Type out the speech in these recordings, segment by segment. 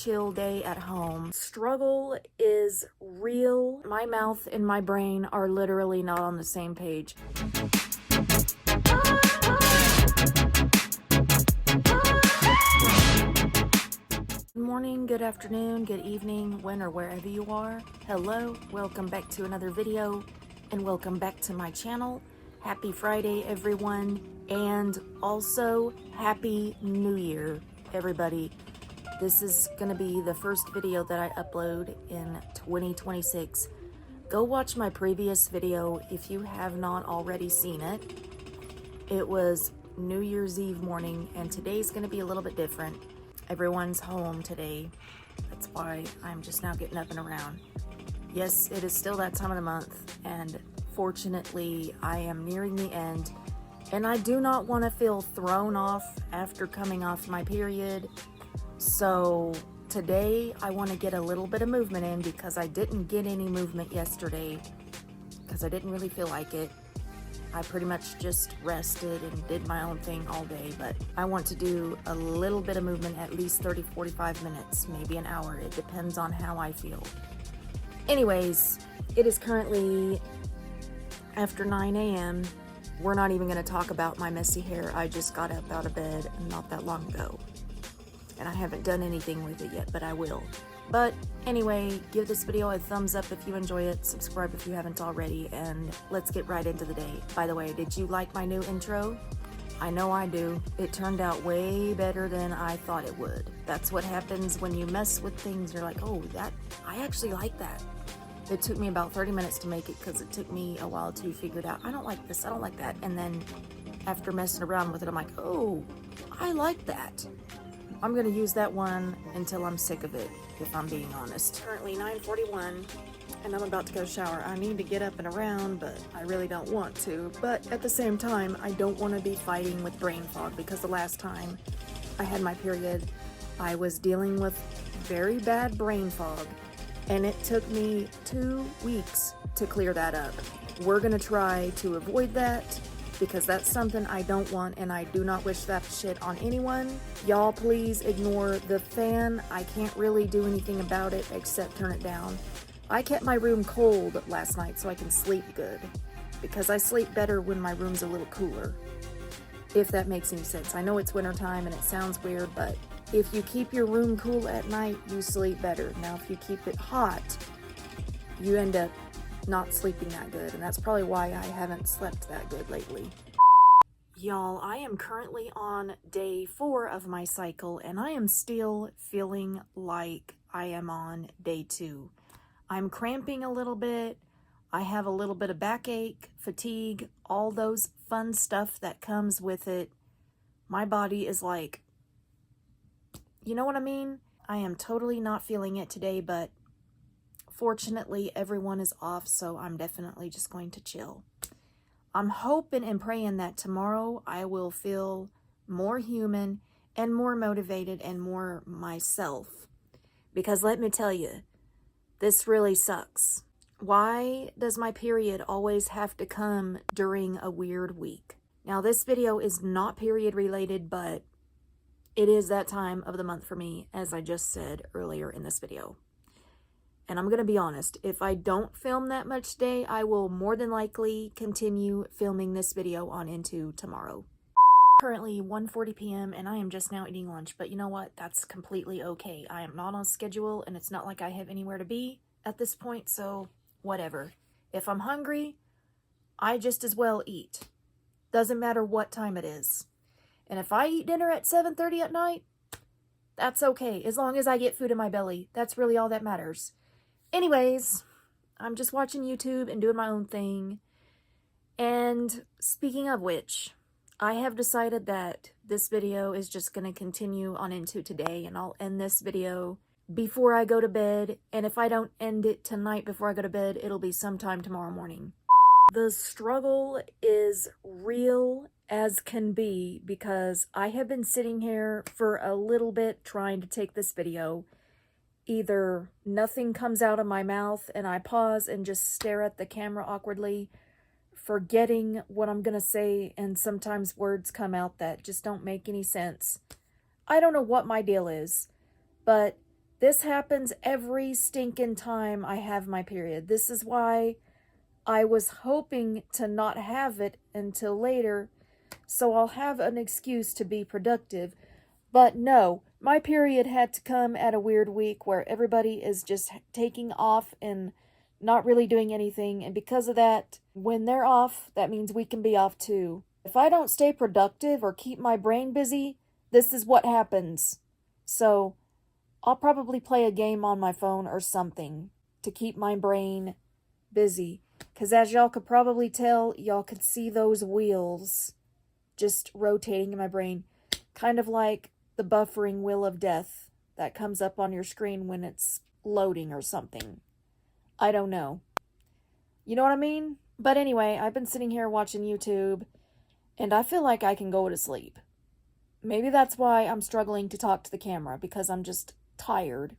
chill day at home. Struggle is real. My mouth and my brain are literally not on the same page. Good morning, good afternoon, good evening, when or wherever you are. Hello, welcome back to another video, and welcome back to my channel. Happy Friday, everyone, and also Happy New Year, everybody. This is gonna be the first video that I upload in 2026. Go watch my previous video if you have not already seen it. It was New Year's Eve morning, and today's gonna be a little bit different. Everyone's home today. That's why I'm just now getting up and around. Yes, it is still that time of the month, and fortunately, I am nearing the end, and I do not want to feel thrown off after coming off my period. So today, I want to get a little bit of movement in because I didn't get any movement yesterday because I didn't really feel like it. I pretty much just rested and did my own thing all day, but I want to do a little bit of movement, at least 30-45 minutes, maybe an hour. It depends on how I feel. Anyways, it is currently after 9 a.m. We're not even going to talk about my messy hair. I just got up out of bed not that long ago, and I haven't done anything with it yet, but I will. But anyway, give this video a thumbs up if you enjoy it, subscribe if you haven't already, and let's get right into the day. By the way, did you like my new intro? I know I do. It turned out way better than I thought it would. That's what happens when you mess with things. You're like, oh, I actually like that. It took me about 30 minutes to make it because it took me a while to figure it out. I don't like this, I don't like that. And then after messing around with it, I'm like, oh, I like that. I'm gonna use that one until I'm sick of it, if I'm being honest. Currently 9:41, and I'm about to go shower. I need to get up and around, but I really don't want to. But at the same time, I don't want to be fighting with brain fog, because the last time I had my period, I was dealing with very bad brain fog, and it took me 2 weeks to clear that up. We're gonna try to avoid that, because that's something I don't want, and I do not wish that shit on anyone. Y'all please ignore the fan. I can't really do anything about it except turn it down. I kept my room cold last night so I can sleep good, because I sleep better when my room's a little cooler, if that makes any sense. I know it's wintertime and it sounds weird, but if you keep your room cool at night, you sleep better. Now, if you keep it hot, you end up not sleeping that good, and that's probably why I haven't slept that good lately. Y'all, I am currently on day 4 of my cycle, and I am still feeling like I am on day 2. I'm cramping a little bit. I have a little bit of backache, fatigue, all those fun stuff that comes with it. My body is like, you know what I mean? I am totally not feeling it today, but fortunately, everyone is off, so I'm definitely just going to chill. I'm hoping and praying that tomorrow I will feel more human and more motivated and more myself. Because let me tell you, this really sucks. Why does my period always have to come during a weird week? Now, this video is not period related, but it is that time of the month for me, as I just said earlier in this video. And I'm going to be honest, if I don't film that much today, I will more than likely continue filming this video on into tomorrow. Currently 1:40 p.m. and I am just now eating lunch, but you know what? That's completely okay. I am not on schedule, and it's not like I have anywhere to be at this point, so whatever. If I'm hungry, I just as well eat. Doesn't matter what time it is. And if I eat dinner at 7:30 at night, that's okay. As long as I get food in my belly, that's really all that matters. Anyways, I'm just watching YouTube and doing my own thing. And speaking of which, I have decided that this video is just going to continue on into today, and I'll end this video before I go to bed. And if I don't end it tonight before I go to bed, it'll be sometime tomorrow morning. The struggle is real as can be, because I have been sitting here for a little bit trying to take this video. Either nothing comes out of my mouth and I pause and just stare at the camera awkwardly, forgetting what I'm gonna say, and sometimes words come out that just don't make any sense. I don't know what my deal is, but This happens every stinking time I have my period. This is why I was hoping to not have it until later, so I'll have an excuse to be productive. But no, my period had to come at a weird week where everybody is just taking off and not really doing anything. And because of that, when they're off, that means we can be off too. If I don't stay productive or keep my brain busy, this is what happens. So I'll probably play a game on my phone or something to keep my brain busy. Because as y'all could probably tell, y'all could see those wheels just rotating in my brain. Kind of like the buffering wheel of death that comes up on your screen when it's loading or something. I don't know. You know what I mean? But anyway, I've been sitting here watching YouTube, and I feel like I can go to sleep. Maybe that's why I'm struggling to talk to the camera, because I'm just tired.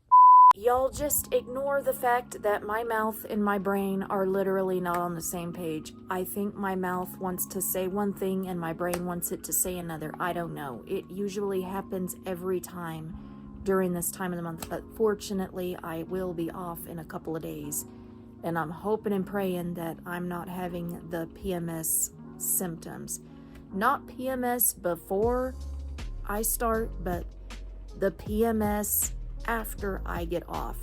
Y'all just ignore the fact that my mouth and my brain are literally not on the same page. I think my mouth wants to say one thing and my brain wants it to say another. I don't know. It usually happens every time during this time of the month, but fortunately I will be off in a couple of days, and I'm hoping and praying that I'm not having the PMS symptoms. Not PMS before I start, but the PMS after I get off,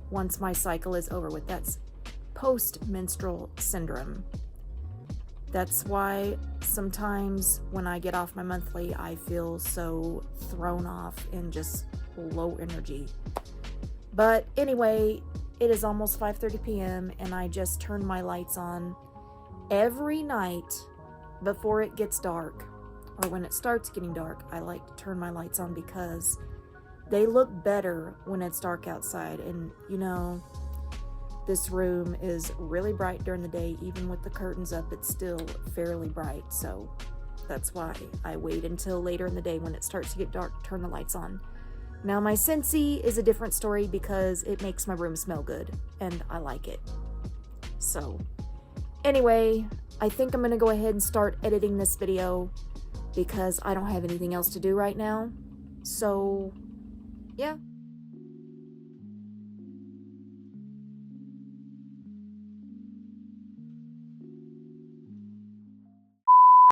once my cycle is over with. That's post-menstrual syndrome. That's why sometimes when I get off my monthly, I feel so thrown off and just low energy. But anyway, it is almost 5:30 p.m. and I just turn my lights on every night before it gets dark, or when it starts getting dark. I like to turn my lights on because they look better when it's dark outside. And you know, this room is really bright during the day. Even with the curtains up, it's still fairly bright. So that's why I wait until later in the day when it starts to get dark to turn the lights on. Now my Scentsy is a different story because it makes my room smell good and I like it. So anyway, I think I'm gonna go ahead and start editing this video because I don't have anything else to do right now. So yeah.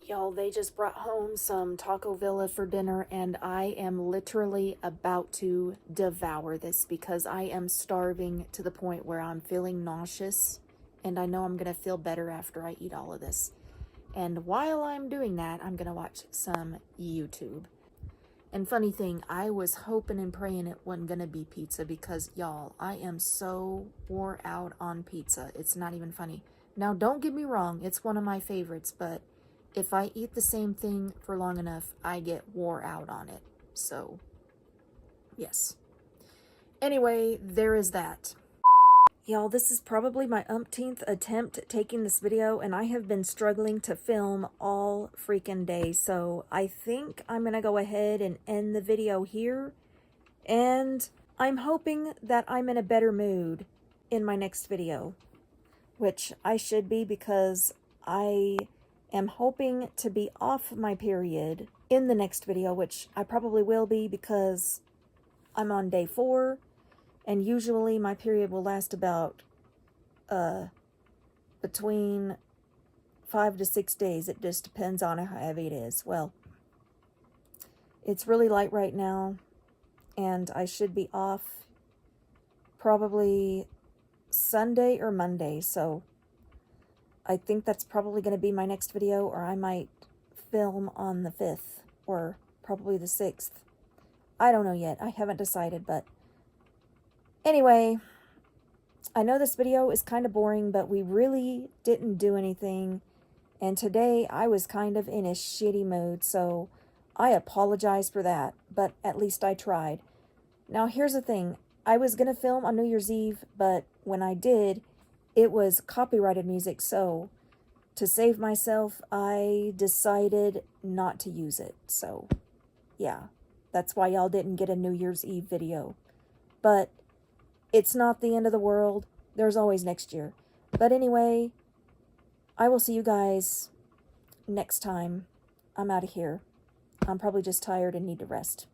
Y'all, they just brought home some Taco Villa for dinner, and I am literally about to devour this because I am starving to the point where I'm feeling nauseous, and I know I'm gonna feel better after I eat all of this. And while I'm doing that, I'm gonna watch some YouTube. And funny thing, I was hoping and praying it wasn't gonna be pizza because, y'all, I am so wore out on pizza. It's not even funny. Now, don't get me wrong, it's one of my favorites, but if I eat the same thing for long enough, I get wore out on it. So, yes. Anyway, there is that. Y'all, this is probably my umpteenth attempt at taking this video, and I have been struggling to film all freaking day. So I think I'm gonna go ahead and end the video here, and I'm hoping that I'm in a better mood in my next video, which I should be because I am hoping to be off my period in the next video, which I probably will be because I'm on day 4. And usually my period will last about between 5 to 6 days. It just depends on how heavy it is. Well, it's really light right now, and I should be off probably Sunday or Monday. So I think that's probably going to be my next video, or I might film on the 5th or probably the 6th. I don't know yet. I haven't decided, but anyway, I know this video is kind of boring, but we really didn't do anything. And today I was kind of in a shitty mood, so I apologize for that, but at least I tried. Now here's the thing. I was going to film on New Year's Eve, but when I did, it was copyrighted music, so to save myself, I decided not to use it. So yeah, that's why y'all didn't get a New Year's Eve video. But it's not the end of the world. There's always next year. But anyway, I will see you guys next time. I'm out of here. I'm probably just tired and need to rest.